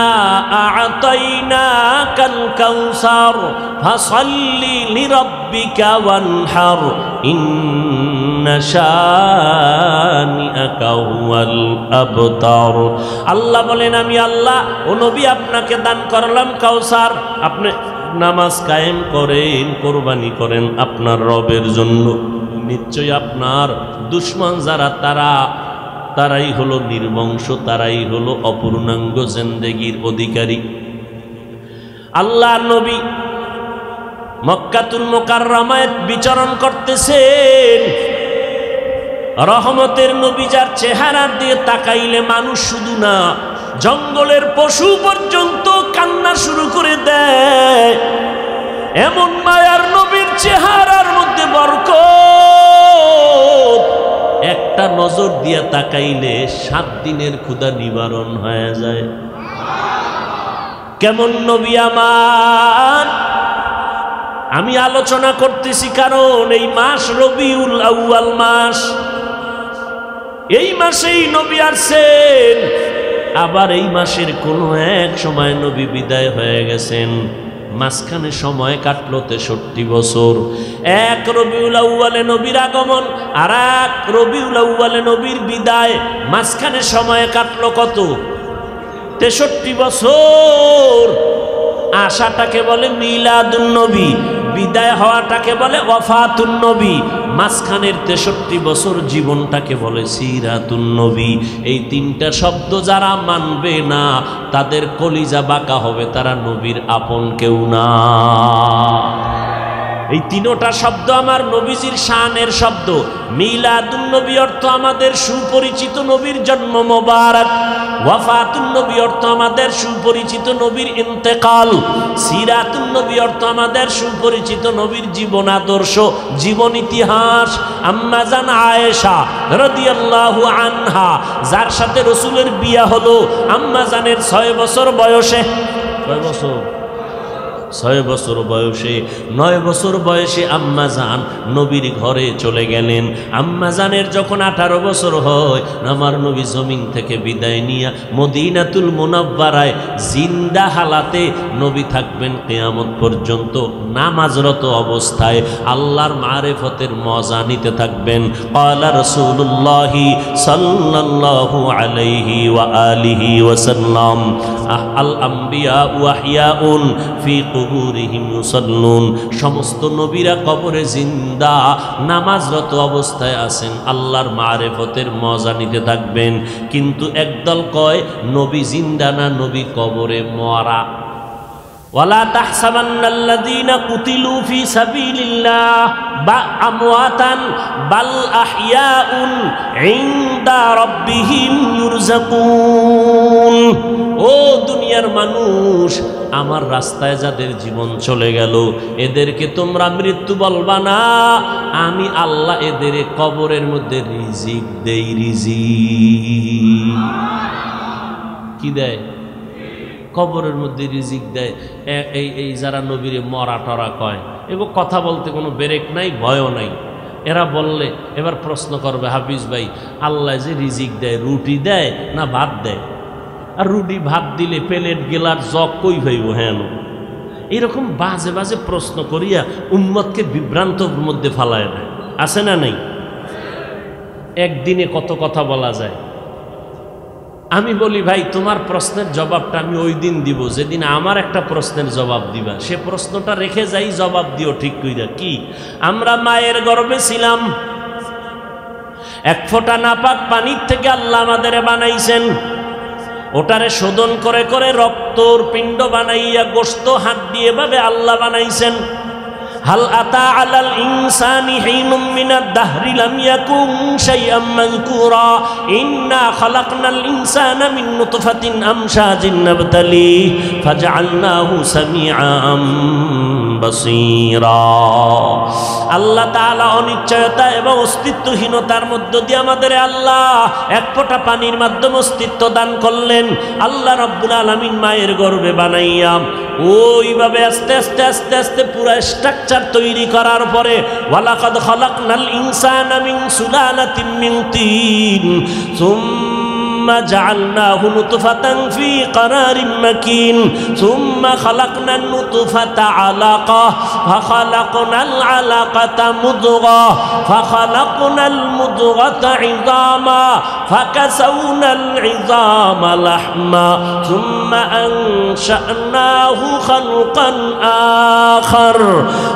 আ'তাইনাকাল কাউসার ফাসাল্লি লিরাব্বিকা ওয়ানহার ইন্না শানিআকা হুয়াল আবতার। আল্লাহ বলেন, আমি আল্লাহ ও নবী আপনাকে দান করলাম কাউসার, আপনি নামাজ কায়েম করেন, কোরবানি করেন আপনার রবের জন্য। নিশ্চয় আপনার দুশমন যারা তারাই হলো নির্বংশ, তারাই হলো অপূর্ণাঙ্গ জিন্দেগির অধিকারী। আল্লাহ নবী মক্কাতুল মুকাররমায় বিচরণ করতেছেন। রহমতের নবী, যার চেহারা দিয়ে তাকাইলে মানুষ শুধু না, জঙ্গলের পশু পর্যন্ত কান্না শুরু করে দেয়। এমন মায়ার নবীর চেহারার মধ্যে বরকত, একটা নজর দিয়া তাকাইলে 7 দিনের ক্ষুধা নিবারণ হয়ে যায়। কেমন নবী আমার! আমি আলোচনা করতেছি কারণ এই মাস রবিউল আউয়াল মাস, এই মাসেই নবী আসছেন। আবার এই মাসের কোনো এক সময় নবী বিদায় হয়ে গেছেন। মাঝখানে সময় কাটলো 63 বছর। এক রবিউল আউয়ালে নবীর আগমন, আর এক রবিউল আউয়ালে নবীর বিদায়, মাঝখানে সময় কাটলো কত? 63 বছর। আশাটাকে বলে মিলাদুন নবী, বিদায় হওয়াটাকে বলে ওয়াফাতুন নবী। মাঝখানের 63 বছর জীবনটাকে বলে সিরাতুন নবী। এই 3টা শব্দ যারা মানবে না, তাদের কলিজা বাঁকা হবে, তারা নবীর আপন কেউ না। এই 3টা শব্দ আমার নবীজির শানের শব্দ। মিলাদুন নবী অর্থ আমাদের সুপরিচিত নবীর জন্ম মোবারক, ওয়াফাতুন নবী অর্থ আমাদের সুপরিচিত নবীর ইন্তেকাল, সিরাতুন নবী অর্থ আমাদের সুপরিচিত নবীর জীবন আদর্শ, জীবন ইতিহাস। আম্মা জান আয়েশা রাদিয়াল্লাহু আনহা, যার সাথে রাসূলের বিয়ে হলো আম্মা জানের 6 বছর বয়সে। 6 বছর? 6 বছর বয়সে, 9 বছর বয়সে আম্মা জান নবীর ঘরে চলে গেলেন। আম্মা জানের যখন 18 বছর হয়, আমার নবী জমিন থেকে বিদায় নিয়ে মদিনাতুল মুনাওয়ারায় জিন্দা হালাতে নবী থাকবেন কিয়ামত পর্যন্ত, নামাজরত অবস্থায় আল্লাহর মারিফতের মজা নিতে থাকবেন। ক্বালা রাসূলুল্লাহি সাল্লাল্লাহু আলাইহি ওয়া আলিহি ওয়াসাল্লাম, আল আম্বিয়া ওয়া আহইয়াউন ফি কুবুরিহিম ইউসাল্লুন। সমস্ত নবীরা কবরে জিন্দা, নামাজরত অবস্থায় আছেন, আল্লাহর মারিফতের মজা নিতে থাকবেন। কিন্তু একদল কয় নবী জিন্দা না, নবী কবরে মরা। ওয়ালা তাহসাবান্নাল্লাযীনা কুতিলু ফী সাবিলিল্লাহ আমওয়াতান বাল আহইয়াউন ইনদা রাব্বিহিম ইউরযাকুন। ও দুনিয়ার মানুষ, আমার রাস্তায় যাদের জীবন চলে গেল এদেরকে তোমরা মৃত্যু বলবা না, আমি আল্লাহ এদের কবরের মধ্যে রিজিক দেই। রিজিক কি দেয়? কবরের মধ্যে রিজিক দেয়। এই যারা নবীরে মরা টরা কয়, এগো কথা বলতে কোনো ব্রেক নাই, ভয়ও নাই। এরা বললে এবার প্রশ্ন করবে, হাফিজ ভাই আল্লাহ যে রিজিক দেয় রুটি দেয় না ভাত দেয়? আর রুটি ভাত দিলে প্লেট গেলার জগ কই ভাইব? হ্যাঁ, এরকম বাজে বাজে প্রশ্ন করিয়া উম্মতকে বিভ্রান্তর মধ্যে ফালায় দেয়। আছে না নাই? একদিনে কত কথা বলা যায়। আমি বলি ভাই তোমার প্রশ্নের জবাবটা আমি ওই দিন দিব যেদিন আমার একটা প্রশ্নের জবাব দিবা। সে প্রশ্নটা রেখে যাই, জবাব দিও ঠিক কইরা। কি? আমরা মায়ের গর্ভে ছিলাম, এক ফোঁটা নাপাক পানির থেকে আল্লাহ আমাদের বানাইছেন। ওটারে শোধন করে করে রক্তর পিণ্ড বানাইয়া গোশত হাড্ডি এভাবে আল্লাহ বানাইছেন। হাল আতা আলাল ইনসানি হিনুম মিনাদ দাহরি লাম ইয়াকুন শাইআম মাযকুরা ইন্না খালাকনাল ইনসানা মিন নুতফাতিন আমশাজিন নাবতালি ফাজআলনাহু সামিআম বাসীরা। আল্লাহ তাআলা অনিশ্চয়তা এবং অস্তিত্বহীনতার মধ্য দিয়ে আমাদের আল্লাহ এক ফোঁটা পানির মাধ্যমে অস্তিত্ব দান করলেন। আল্লাহ রাব্বুল আলামিন মায়ের গর্ভে বানাইয়া ওইভাবে আস্তে আস্তে আস্তে আস্তে পুরো স্ট্রাকচার তৈরি করার পরে ওয়ালাকাদ খালাকনাল ইনসানা মিন সুলালাতিন মিন তিন সুম্মা জাআলনাহু নুতফাতান ফি ক্বারারিন মাকিন সুম্মা খালাকনান নুতফাতা আলাকা ফাখালাকনাল আলাকাতা মুদগা ফাখালাকনাল মুদগাতা ইযামা ফাকাসাউনাল ইযামা লাহমা সুম্মা আনশা'নাহু খালকান আখার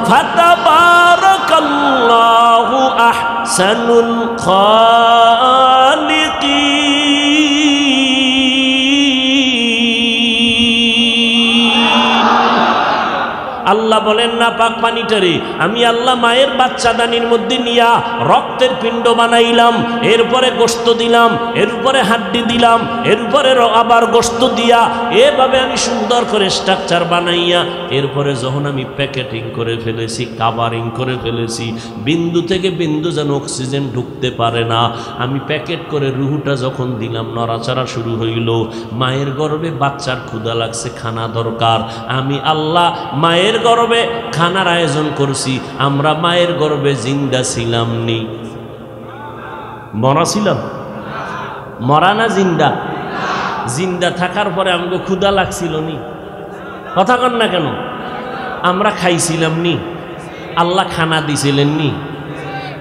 ফাতাবারাকাল্লাহু আহসানুল খালিকিন। আল্লাহ বলেন না পাক পানিটারে আমি আল্লাহ মায়ের বাচ্চাদানির মধ্যে নিয়া রক্তের পিণ্ড বানাইলাম, এরপরে গোশত দিলাম, এরপরে হাড্ডি দিলাম, এরপরে আবার গোশত দিয়া এভাবে আমি সুন্দর করে স্ট্রাকচার বানাইয়া এরপরে যখন আমি প্যাকেটিং করে ফেলেছি, কাভারিং করে ফেলেছি, বিন্দু থেকে বিন্দু যেন অক্সিজেন ঢুকতে পারে না, আমি প্যাকেট করে রুহুটা যখন দিলাম নড়াচড়া শুরু হইল। মায়ের গর্ভে বাচ্চার ক্ষুধা লাগছে, খানা দরকার। আমি আল্লাহ মায়ের গর্ভে খানার আয়োজন করছি। আমরা মায়ের গর্ভে জিন্দা ছিলাম নি? মরা ছিলাম? মরা না জিন্দা? জিন্দা থাকার পরে আমাকে ক্ষুধা লাগছিল নি? কথা কন না কেন? আমরা খাইছিলাম নি? আল্লাহ খানা দিছিলেন নি?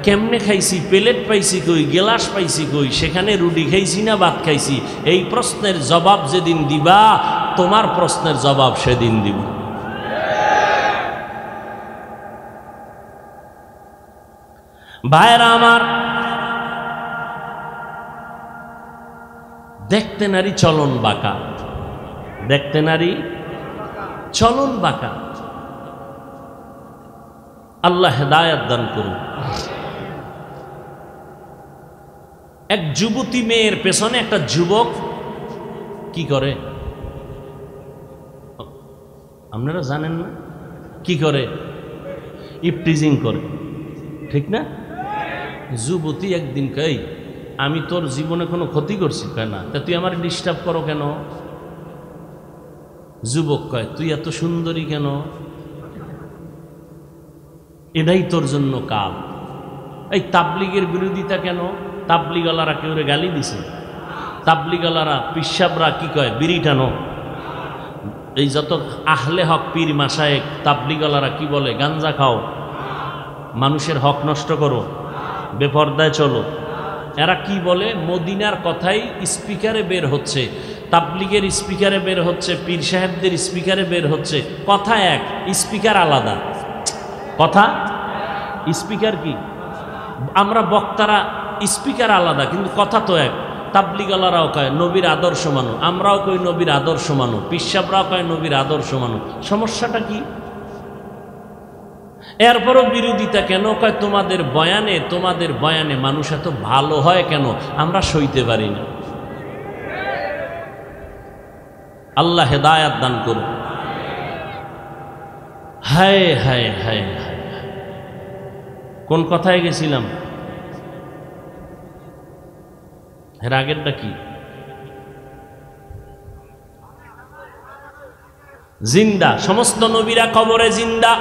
কেমনে খাইছি? প্লেট পাইছি কই, গেলাস পাইছি কই? সেখানে রুটি খাইছি না ভাত খাইছি? এই প্রশ্নের জবাব যেদিন দিবা তোমার প্রশ্নের জবাব সেদিন দিব। ভাইরা আমার, দেখতে নারী চলন বাঁকা, দেখতে নারী চলন বাঁকা। আল্লাহ হেদায়েত দান করুন। এক যুবতী মেয়ের পেছনে একটা যুবক কি করে আপনারা জানেন না? কি করে? ইপটিজিং করে, ঠিক না? যুবতী একদিন কই আমি তোর জীবনে কোনো ক্ষতি করছি? কয় না। তা তুই আমার ডিস্টার্ব করো কেন? যুবক কয় তুই এত সুন্দরী কেন? এটাই তোর জন্য কাল। এই তাবলিগের বিরোধিতা কেন? তাবলিগওয়ালারা কেউ গালি দিছে? তাবলিগওয়ালারা পিসাবরা কি কয়? বিড়ি টানো। এই যত আহলে হক পীর মাশায়েখ তাবলিগওয়ালারা কি বলে? গাঞ্জা খাও, মানুষের হক নষ্ট করো, বেপরদায় চলো। এরা কি বলে? মদিনার কথাই স্পিকারে বের হচ্ছে, তাবলিগের স্পিকারে বের হচ্ছে, পীর সাহেবদের স্পিকারে বের হচ্ছে। কথা এক, স্পিকার আলাদা। কথা স্পিকার কি? আমরা বক্তারা স্পিকার আলাদা, কিন্তু কথা তো এক। তাবলিগালারাও কয় নবীর আদর্শ মানো, আমরাও কই নবীর আদর্শ মানো, পিসাবরাও কয় নবীর আদর্শ মানো। সমস্যাটা কি? এরপরও বিরোধিতা কেন? কয় তোমাদের বয়ানে মানুষ এত ভালো হয় কেন? আমরা সইতে পারি না। আল্লাহ হেদায়াত দান করুন। হায় হায় হায় হায়, কোন কথায় গেছিলাম? এর আগেরটা কি? জিন্দা, সমস্ত নবীরা কবরে জিন্দা।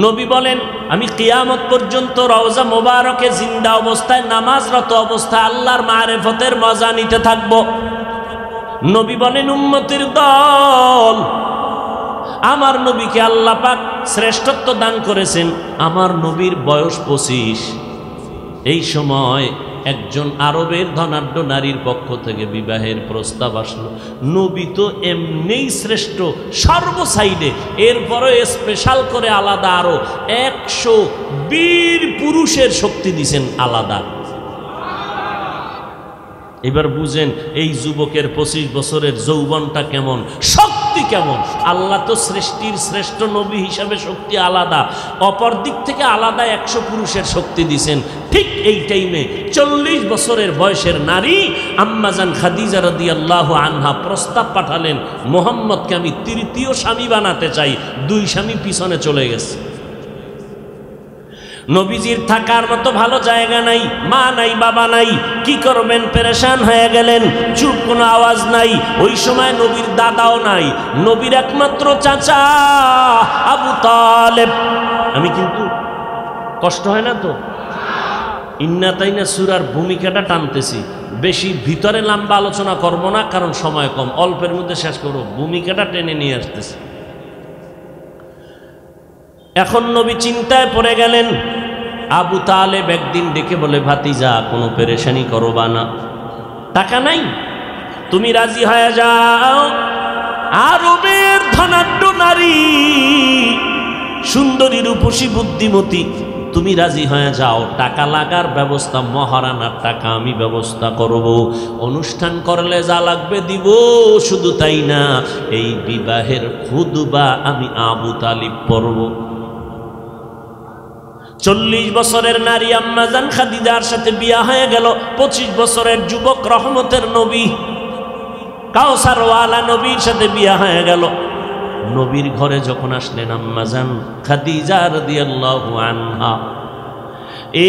নবী বলেন আমি কিয়ামত পর্যন্ত রওজা মোবারকে জিন্দা অবস্থায় নামাজরত অবস্থায় আল্লাহর মারিফতের মজা নিতে থাকব। নবী বলেন উম্মতের দল, আমার নবীকে আল্লাহ পাক শ্রেষ্ঠত্ব দান করেছেন। আমার নবীর বয়স 25। এই সময় একজন আরবের ধনাঢ্য নারীর পক্ষ থেকে বিবাহের প্রস্তাব আসলো। নবী তো এমনিই শ্রেষ্ঠ সর্বসাইডে, এরপরে স্পেশাল করে আলাদা আরো 120 পুরুষের শক্তি দিছেন আলাদা। এবার বুঝেন এই যুবকের 25 বছরের যৌবনটা কেমন, শক্তি কেমন। আল্লাহ তো সৃষ্টির শ্রেষ্ঠ নবী হিসাবে শক্তি আলাদা, অপর দিক থেকে আলাদা 100 পুরুষের শক্তি দিছেন। ঠিক এই টাইমে 40 বছরের বয়সের নারী আম্মাজান খাদিজা রাদিয়াল্লাহু আনহা প্রস্তাব পাঠালেন, মুহাম্মদকে আমি তৃতীয় স্বামী বানাতে চাই। 2 স্বামী পিছনে চলে গেছে। নবীজির থাকার মতো ভালো জায়গা নাই, মা নাই, বাবা নাই, কি করবেন? পেরেশান হয়ে গেলেন। চুপ, কোনো আওয়াজ নাই। ওই সময় নবীর দাদাও নাই, নবীর একমাত্র চাচা আবু তালেব। আমি কিন্তু কষ্ট হয় না তো? ইন্না তাইনা সূরার ভূমিকাটা টানতেছি, বেশি ভিতরে লম্বা আলোচনা করব না, কারণ সময় কম, অল্পের মধ্যে শেষ করব। ভূমিকাটা টেনে নিয়ে আসতেছি। এখন নবী চিন্তায় পড়ে গেলেন। আবু তালেব একদিন ডেকে বলে, ভাতিজা কোনো পেরেশানি করবা না, টাকা নাই, তুমি রাজি হয়ে যাও। আরবের ধনাঢ্য নারী, সুন্দরী, রূপসী, বুদ্ধিমতী, তুমি রাজি হয়ে যাও। টাকা লাগার ব্যবস্থা, মহারানার টাকা আমি ব্যবস্থা করব। অনুষ্ঠান করলে যা লাগবে দিব। শুধু তাই না, এই বিবাহের খুতবা আমি আবু তালিব পড়ব। 40 বছরের নারী আম্মাজান খাদিজার সাথে বিয়া হয়ে গেল। 25 বছরের যুবক রহমতের নবী কাউসারওয়ালা নবীর সাথে বিয়া হয়ে গেল। নবীর ঘরে যখন আসলেন আম্মাজান খাদিজা রাদিয়াল্লাহু আনহা,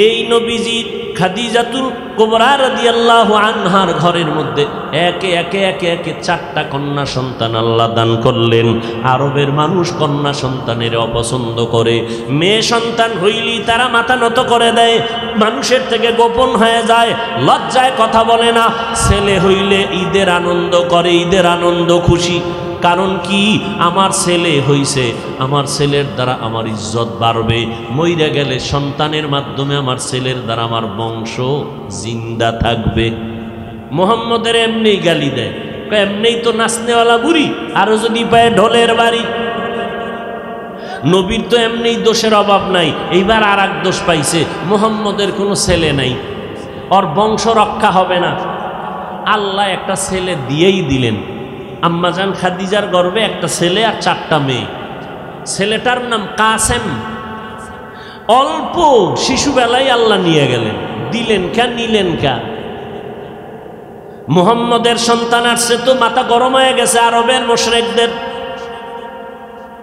এই নবীজি খাদিজাতুল কুবরা রাদিয়াল্লাহু আনহার ঘরের মধ্যে একে একে 4টা কন্যা সন্তান আল্লাহ দান করলেন। আরবের মানুষ কন্যা সন্তানের অপছন্দ করে, মেয়ে সন্তান হইলেই তারা মাথা নত করে দেয়, মানুষের থেকে গোপন হয়ে যায়, লজ্জায় কথা বলে না। ছেলে হইলে ঈদের আনন্দ করে, ঈদের আনন্দ খুশি। কারণ কি? আমার ছেলে হইছে, আমার ছেলের দ্বারা আমার ইজ্জত বাড়বে, মইরা গেলে সন্তানের মাধ্যমে আমার ছেলের দ্বারা আমার বংশ জিন্দা থাকবে। মুহাম্মদের এমনি গালি দেয়, এমনিই তো নাচনেওয়ালা বুড়ি, আরো যদি পায় ঢোলের বাড়ি। নবীর তো এমনি দোষের অভাব নাই, এইবার আর এক দোষ পাইছে, মুহাম্মদের কোনো ছেলে নাই, ওর বংশ রক্ষা হবে না। আল্লাহ একটা ছেলে দিয়েই দিলেন। আম্মাজান খাদিজার গর্ভে একটা ছেলে আর 4টা মেয়ে। ছেলেটার নাম কাসেম। অল্প শিশুবেলায় আল্লাহ নিয়ে গেলেন, দিলেন কা, নিলেন কা। মুহাম্মদের সন্তান আসছে তো মাথা গরম হয়ে গেছে আরবের মুশরিকদের।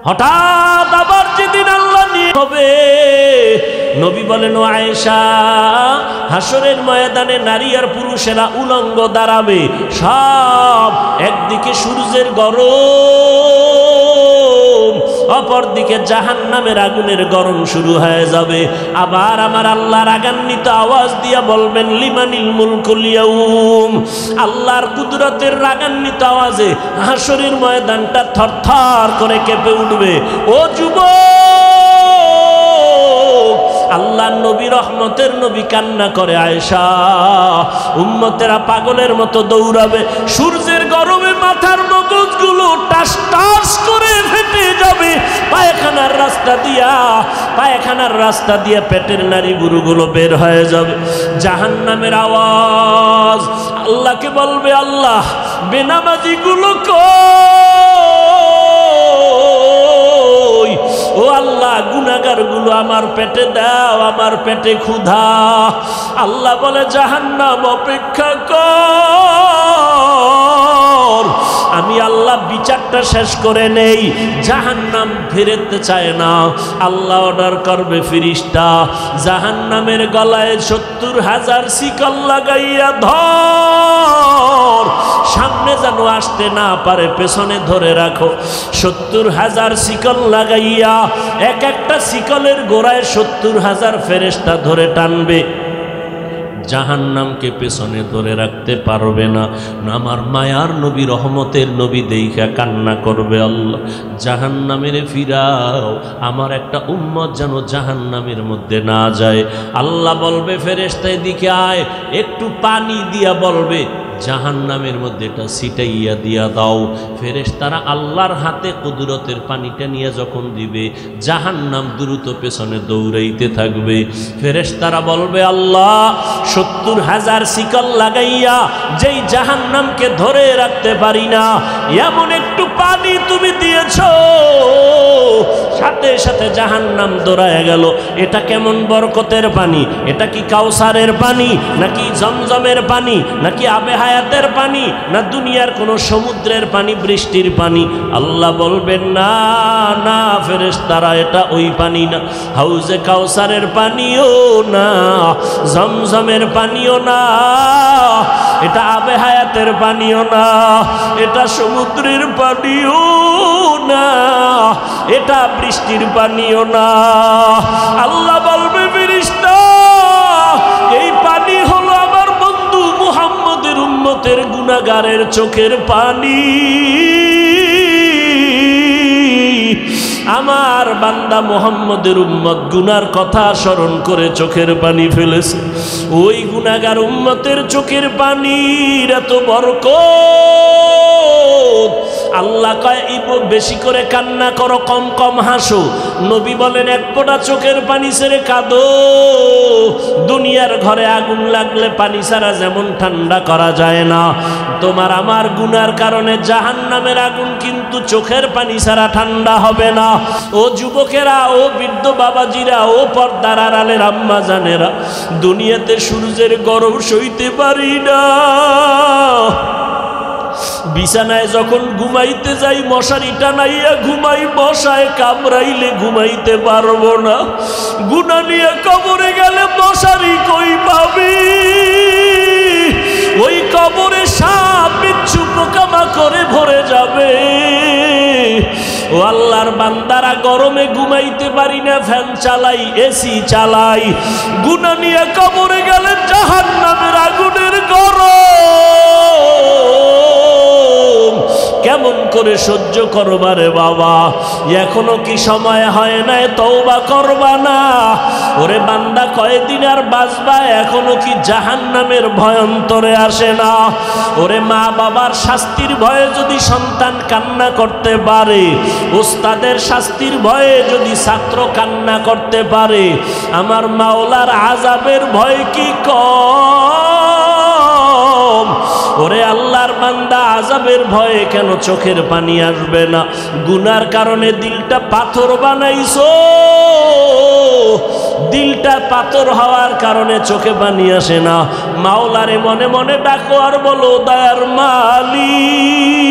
হঠাৎ আবার যেদিন আল্লাহ নিয়ে হবে, নবী বলেন, ও আয়েশা, হাসরের ময়দানে নারী আর পুরুষেরা উলঙ্গ দাঁড়াবে, সব একদিকে সূর্যের গরম, অপরদিকে জাহান্নামের আগুনের গরম শুরু হয়ে যাবে। আবার আমার আল্লাহ রাগান্বিত আওয়াজ দিয়া বলবেন, লিমানিল মুলকুল ইয়াউম। আল্লাহর কুদরতের রাগান্বিত আওয়াজে হাসরের ময়দানটা থরথর করে কেঁপে উঠবে। ও যুবক, আল্লাহ নবী রহমতের নবী কান্না করে, আয়েশা উম্মতেরা পাগলের মতো দৌড়াবে, সূর্যের গরমে মাথার মগজগুলো টাস টাস করে ফেটে যাবে, পায়খানার রাস্তা দিয়া পেটের নারী বুড়ুগুলো বের হয়ে যাবে। জাহান্নামের আওয়াজ আল্লাহকে বলবে, আল্লাহ বেনামাজিগুলো কই? ও আল্লাহ গুনাহগারগুলো আমার পেটে দাও, আমার পেটে ক্ষুধা। আল্লাহ বলে, জাহান্নাম অপেক্ষা কর, আমি আল্লাহ বিচারটা শেষ করে নেই। জাহান্নাম ফিরতে চায় না, আল্লাহ অর্ডার করবে ফিরিস্তা জাহান্নামের গলায় ৭০,০০০ শিকল লাগাইয়া ধর, সামনে যেন আসতে না পারে, পেছনে ধরে রাখো। ৭০,০০০ শিকল লাগাইয়া এক একটা শিকলের গোড়ায় ৭০,০০০ ফেরেশতা ধরে টানবে, জাহান্নামকে পেছনে ধরে রাখতে পারবে না। আমার মায়ার নবী রহমতের নবী দেইখা কান্না করবে, আল্লাহ জাহান্নামের ফিরাও, আমার একটা উম্মত যেন জাহান্নামের মধ্যে না যায়। আল্লাহ বলবে, ফেরেশতা এদিকে আয়, একটু পানি দিয়া বলবে জাহান্নামের মধ্যে এটা ছিটাইয়া দিয়া দাও। ফেরেশতারা আল্লাহর হাতে কুদরতের পানিটা নিয়ে যখন দিবে, জাহান্নাম দ্রুত পেছনে দৌড়াইতে থাকবে। ফেরেশতারা বলবে, আল্লাহ ৭০,০০০ শিকল লাগাইয়া যেই জাহান্নামকে ধরে রাখতে পারি না, এমন একটু পানি তুমি দিয়েছ, সাথে সাথে জাহান্নাম দৌড়ায় গেল। এটা কেমন বরকতের পানি? এটা কি কাউসারের পানি, নাকি জমজমের পানি, নাকি আবে হায়াতের পানি, না দুনিয়ার কোনো সমুদ্রের পানি, বৃষ্টির পানি? আল্লাহ বলবেন, না না ফেরেশতারা, এটা ওই পানি না, হাউজে কাউসারের পানিও না, জমজমের পানিও না, এটা আবে হায়াতের পানিও না, এটা সমুদ্রের পানিও না, এটা বৃষ্টির পানিও না। আল্লাহ বলবে, ফেরেশতা এই পানি হলো আমার বন্ধু মুহাম্মদের উম্মতের গুনাহগারের চোখের পানি। আমার বান্দা মুহাম্মদের উম্মত গুনার কথা স্মরণ করে চোখের পানি ফেলেছে, ওই গুনাহগার উম্মতের চোখের পানির এত বরকত। আল্লাহ কয়, বেশি করে কান্না করো, কম কম হাসো। নবী বলেন, এক ফোঁটা চোখের পানি ছেড়ে কাঁদো। দুনিয়ার ঘরে আগুন লাগলে পানি ছাড়া যেমন ঠান্ডা করা যায় না, তোমার আমার গুনার কারণে জাহান্নামের আগুন কিন্তু চোখের পানি ছাড়া ঠান্ডা হবে না। ও যুবকেরা, ও বৃদ্ধ বাবাজিরা, ও পর্দার আড়ালের আম্মা জানেরা, দুনিয়াতে সূর্যের গরম সইতে পারি না। বিছানায় যখন ঘুমাইতে যাই, মশারি টানাইয়া ঘুমাই, মশায় কামড়াইলে ঘুমাইতে পারবো না। গুনাহ নিয়ে কবরে গেলে মশারি কই পাবি? ওই কবরে সাপ বিচ্ছু পোকামাকড়ে ভরে যাবে। ও আল্লাহর বান্দারা, গরমে ঘুমাইতে পারি না, ফ্যান চালাই, এসি চালাই, গুনাহ নিয়ে কবরে গেলে জাহান্নামের আগুনের গরম কেমন করে সহ্য করবা রে বাবা? এখনো কি সময় হয় নাই তওবা করবা না? ওরে বান্দা, কয়দিন আর বাঁচবা? এখনো কি জাহান্নামের ভয় অন্তরে আসে না? ওরে মা বাবার শাস্তির ভয়ে যদি সন্তান কান্না করতে পারে, ওস্তাদের শাস্তির ভয়ে যদি ছাত্র কান্না করতে পারে, আমার মাওলার আযাবের ভয় কি কম? ওরে আল্লাহর বান্দা, আযাবের ভয়ে কেন চোখের পানি আসবে না? গুনার কারণে দিলটা পাথর বানাইছো, দিলটা পাথর হওয়ার কারণে চোখে পানি আসে না। মাওলারে মনে মনে ডাকো আর বলো, দয়ার মালিক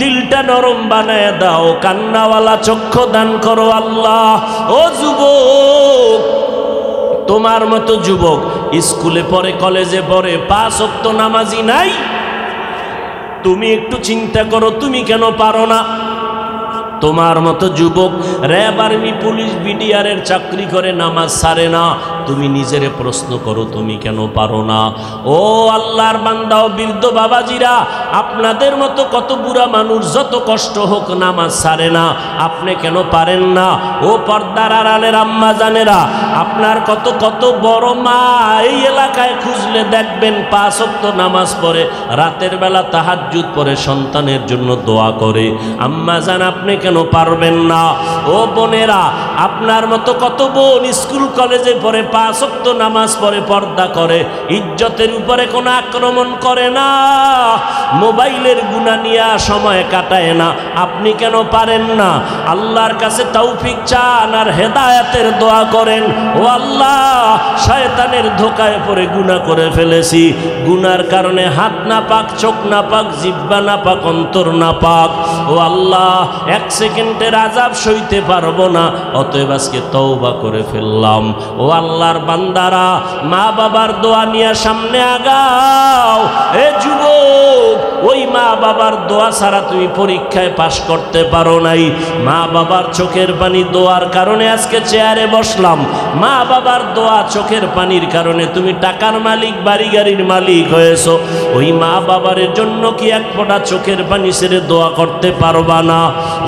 দিলটা নরম বানায় দাও, কান্নাওয়ালা চক্ষু দান করো আল্লাহ। ও যুবক, তোমার মতো যুবক স্কুলে পড়ে, কলেজে পড়ে, 5 ওয়াক্ত নামাজি নাই। তুমি একটু চিন্তা করো, তুমি কেন পারো না? তোমার মতো যুবক র্যাব, আর্মি, পুলিশ, বিডিআরের চাকরি করে নামাজ ছাড়ে না। তুমি নিজেরে প্রশ্ন করো, তুমি কেন পারো না? ও আল্লাহর বান্দা ও বৃদ্ধ বাবাজিরা, আপনাদের মতো কত বুড়া মানুষ যত কষ্ট হোক নামাজ ছাড়ে না, আপনি কেন পারেন না? ও পর্দার আড়ালের আম্মা জানেরা, আপনার কত কত বড় মা এই এলাকায় খুঁজলে দেখবেন 5 ওয়াক্ত নামাজ পড়ে, রাতের বেলা তাহাজ্জুদ পড়ে, সন্তানের জন্য দোয়া করে। আম্মা জান, আপনি কেন পারবেন না? ও বোনেরা, আপনার মতো কত বোন স্কুল কলেজে পড়ে, 5 ওয়াক্ত নামাজ পড়ে, পর্দা করে, ইজ্জতের উপরে কোনো আক্রমণ করে না, মোবাইলের গুনাহ নিয়ে সময় কাটায় না। আপনি কেন পারেন না? আল্লাহর কাছে তৌফিক চান আর হেদায়েতের দোয়া করেন। ও আল্লাহ, শয়তানের ধোকায় পড়ে গুনাহ করে ফেলেছি, গুনার কারণে হাত না পাক, চোখ না পাক, জিহ্বা না পাক, অন্তর না পাক। ও আল্লাহ, 1 সেকেন্ডের আযাব সইতে পারবো না, অতএব আজকে তওবা করে ফেললাম। ও আল্লাহর বান্দারা, মা বাবার দোয়া নিয়ে সামনে আগাও। এ যুবক, ওই মা বাবার দোয়া ছাড়া তুমি পরীক্ষায় পাশ করতে পারো নাই। মা বাবার চোখের পানি দোয়ার কারণে আজকে চেয়ারে বসলাম। মা বাবার দোয়া চোখের পানির কারণে তুমি টাকার মালিক, বাড়ি গাড়ির মালিক হয়েছো। ওই মা বাবার জন্য কি এক ফোঁটা চোখের পানি ছেড়ে দোয়া করতে পারবা না?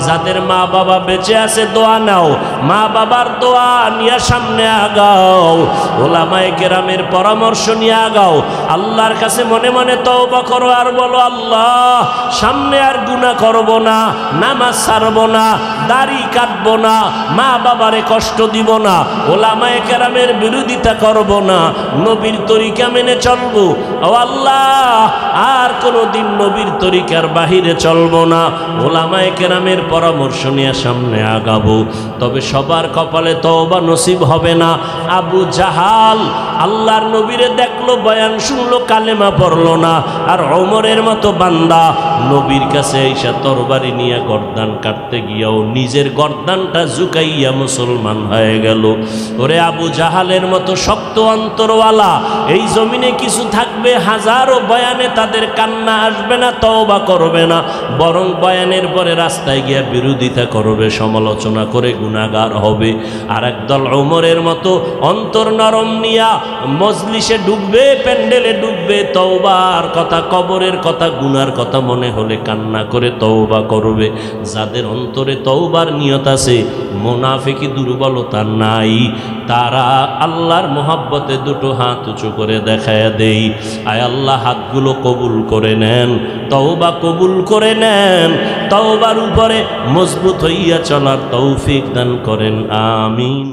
যাদের মা বাবা বেঁচে আছে দোয়া নাও, মা বাবার দোয়া নিয়ে সামনে আগাও, ওলামায়ে কেরামের পরামর্শ নিয়ে আগাও। আল্লাহর কাছে মনে মনে তওবা করো আর বলো, আল্লাহ, সামনে আর গুনাহ করব না, নামাজ ছাড়বো না, দাড়ি কাটবো না, মা বাবারে কষ্ট দিব না, ওলামায়ে কেরামের বিরোধিতা করব না, নবীর তরিকা মেনে চলবো। ও আল্লাহ, আর কোনোদিন নবীর তরিকার বাহিরে চলবো না, ওলামায়ে কেরামের পরামর্শ নিয়ে সামনে আগাবো। তবে সবার কপালে তওবা নসিব হবে না। আবু জাহাল আল্লাহর নবীরে দেখলো, বয়ান শুনলো, কালেমা পড়লো না। আর ওমরের মতো বান্দা নবীর কাছে আইসা তরবারি নিয়ে গর্দান কাটতে গিয়াও নিজের গর্দানটা ঝুঁকাইয়া মুসলমান হয়ে গেল। ওরে আবু জাহালের মতো শক্ত অন্তরওয়ালা এই জমিনে কিছু থাকবে, হাজারো বয়ানে তাদের কান্না আসবে না, তওবা করবে না, বরং বয়ানের পরে রাস্তায় গিয়া বিরোধিতা করবে, সমালোচনা করে গুনাহগার হবে। আর একদল ওমরের মতো অন্তর নরম নিয়া মজলিসে ডুববে, প্যান্ডেলে ডুববে, তওবার কথা, কবরের কথা, গুনার কথা মনে হলে কান্না করে তওবা করবে। যাদের অন্তরে তওবার নিয়ত আছে, মুনাফিকি দুর্বলতা নাই, তারা আল্লাহর মোহাব্বতে দুটো হাত উঁচু করে দেখায় দেই, আয় আল্লাহ হাতগুলো কবুল করে নেন, তওবা কবুল করে নেন, তওবার উপরে মজবুত হইয়া চলার তৌফিক দান করেন, আমিন।